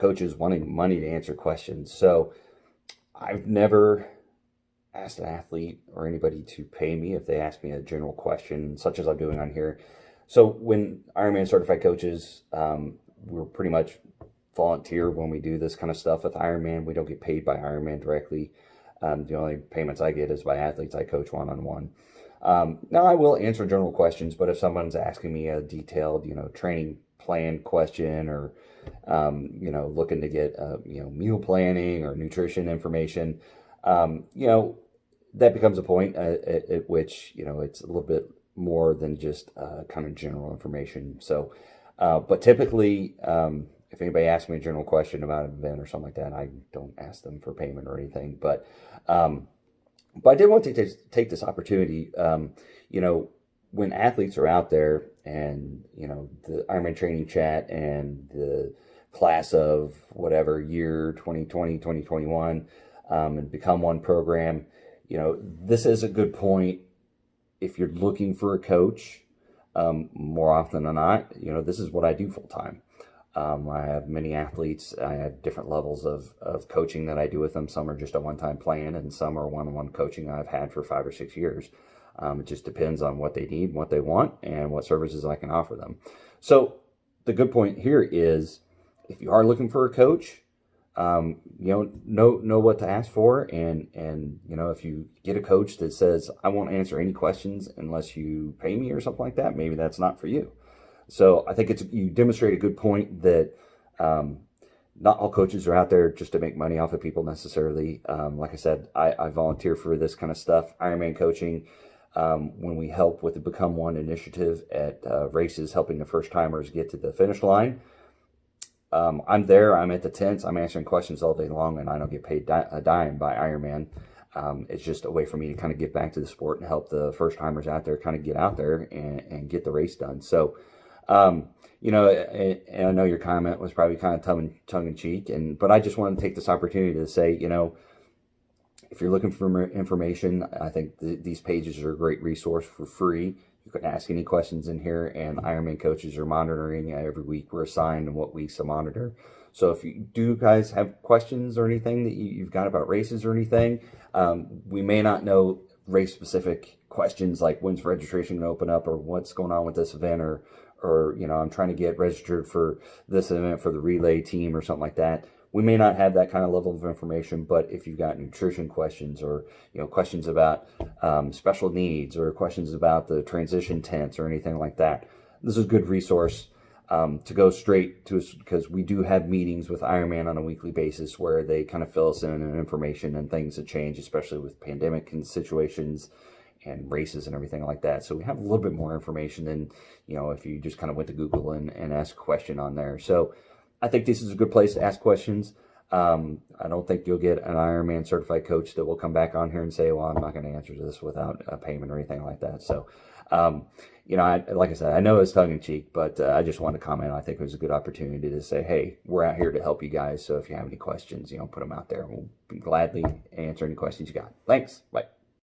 coaches wanting money to answer questions. So I've never asked an athlete or anybody to pay me if they ask me a general question, such as I'm doing on here. So when Ironman certified coaches, we're pretty much volunteer when we do this kind of stuff with Ironman. We don't get paid by Ironman directly. The only payments I get is by athletes I coach one-on-one. Now I will answer general questions, but if someone's asking me a detailed, training plan question, or, looking to get, meal planning or nutrition information, that becomes a point at which, it's a little bit more than just kind of general information. So, but typically, if anybody asks me a general question about an event or something like that, I don't ask them for payment or anything. But I did want to take this opportunity, when athletes are out there and, the Ironman training chat and the class of whatever year, 2020, 2021, and Become One program, this is a good point if you're looking for a coach. More often than not, this is what I do full time. I have many athletes. I have different levels of coaching that I do with them. Some are just a one-time plan, and some are one-on-one coaching I've had for 5 or 6 years. It just depends on what they need, what they want, and what services I can offer them. So the good point here is, if you are looking for a coach, know what to ask for, and if you get a coach that says, I won't answer any questions unless you pay me or something like that, maybe that's not for you. So I think you demonstrate a good point that not all coaches are out there just to make money off of people necessarily. Like I said, I volunteer for this kind of stuff, Ironman coaching. When we help with the Become One initiative at races, helping the first timers get to the finish line, I'm there. I'm at the tents. I'm answering questions all day long, and I don't get paid a dime by Ironman. It's just a way for me to kind of get back to the sport and help the first timers out there kind of get out there and get the race done. So, and I know your comment was probably kind of tongue in cheek, but I just wanted to take this opportunity to say, if you're looking for information, I think these pages are a great resource for free. You can ask any questions in here, and Ironman coaches are monitoring every week. We're assigned what weeks to monitor. So if you do guys have questions or anything that you've got about races or anything, we may not know race-specific questions like when's registration going to open up, or what's going on with this event, or I'm trying to get registered for this event for the relay team or something like that. We may not have that kind of level of information, but if you've got nutrition questions, or questions about special needs, or questions about the transition tents or anything like that, this is a good resource to go straight to, because we do have meetings with Ironman on a weekly basis where they kind of fill us in on information and things that change, especially with pandemic and situations and races and everything like that. So we have a little bit more information than, if you just kind of went to Google and asked a question on there. So I think this is a good place to ask questions. I don't think you'll get an Ironman certified coach that will come back on here and say, well, I'm not going to answer this without a payment or anything like that. So, like I said, I know it's tongue in cheek, but I just wanted to comment. I think it was a good opportunity to say, hey, we're out here to help you guys. So if you have any questions, put them out there, and we'll gladly answer any questions you got. Thanks. Bye.